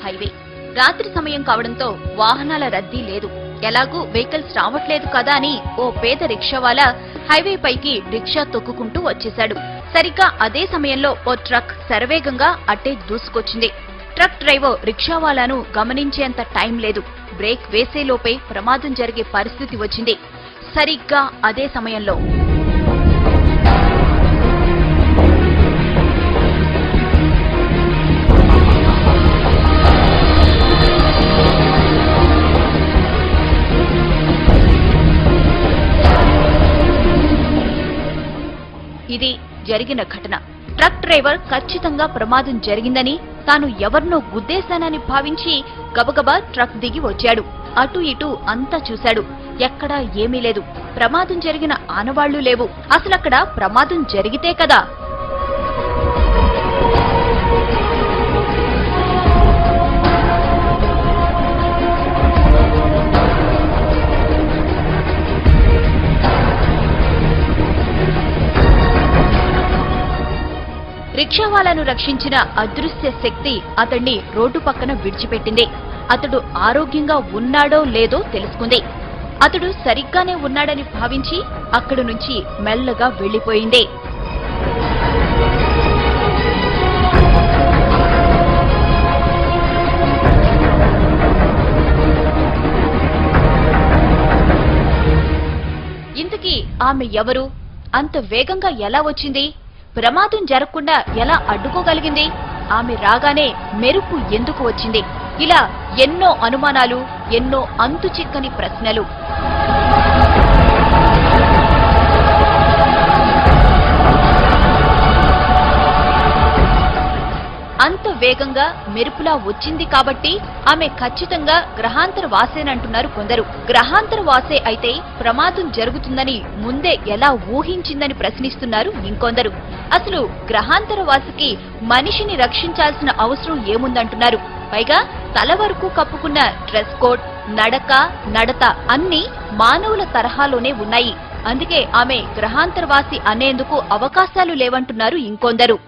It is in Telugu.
హైవే. రాత్రి సమయం కావడంతో వాహనాల రద్దీ లేదు. ఎలాగూ వెహికల్స్ రావట్లేదు కదా అని ఓ పేద రిక్షావాలా హైవే పైకి రిక్షా తొక్కుకుంటూ వచ్చేశాడు. సరిగ్గా అదే సమయంలో ఓ ట్రక్ శరవేగంగా అట్టే దూసుకొచ్చింది. ట్రక్ డ్రైవర్ రిక్షావాలాను గమనించేంత టైం లేదు. బ్రేక్ వేసేలోపే ప్రమాదం జరిగే పరిస్థితి వచ్చింది. సరిగ్గా అదే సమయంలో ఇది జరిగిన ఘటన. ట్రక్ డ్రైవర్ ఖచ్చితంగా ప్రమాదం జరిగిందని, తాను ఎవరినో గుద్దేశానని భావించి గబగబా ట్రక్ దిగి వచ్చాడు. అటు ఇటు అంతా చూశాడు. ఎక్కడా ఏమీ లేదు. ప్రమాదం జరిగిన ఆనవాళ్లు లేవు. అసలక్కడ ప్రమాదం జరిగితే కదా. రిక్షావాలాను రక్షించిన అదృశ్య శక్తి అతన్ని రోడ్డు పక్కన విడిచిపెట్టింది. అతడు ఆరోగ్యంగా ఉన్నాడో లేదో తెలుసుకుంది. అతడు సరిగ్గానే ఉన్నాడని భావించి అక్కడి నుంచి మెల్లగా వెళ్లిపోయింది. ఇంతకీ ఆమె ఎవరు? అంత వేగంగా ఎలా వచ్చింది? ప్రమాదం జరగకుండా ఎలా అడ్డుకోగలిగింది? ఆమె రాగానే మెరుపు ఎందుకు వచ్చింది? ఇలా ఎన్నో అనుమానాలు, ఎన్నో అంతుచిక్కని ప్రశ్నలు. అంత వేగంగా మెరుపులా వచ్చింది కాబట్టి ఆమె ఖచ్చితంగా గ్రహాంతర వాసేనంటున్నారు కొందరు. గ్రహాంతర వాసే అయితే ప్రమాదం జరుగుతుందని ముందే ఎలా ఊహించిందని ప్రశ్నిస్తున్నారు ఇంకొందరు. అసలు గ్రహాంతర వాసికి మనిషిని రక్షించాల్సిన అవసరం ఏముందంటున్నారు. పైగా తల వరకు కప్పుకున్న డ్రెస్ కోడ్, నడక, నడత అన్నీ మానవుల తరహాలోనే ఉన్నాయి. అందుకే ఆమె గ్రహాంతరవాసి అనేందుకు అవకాశాలు లేవంటున్నారు ఇంకొందరు.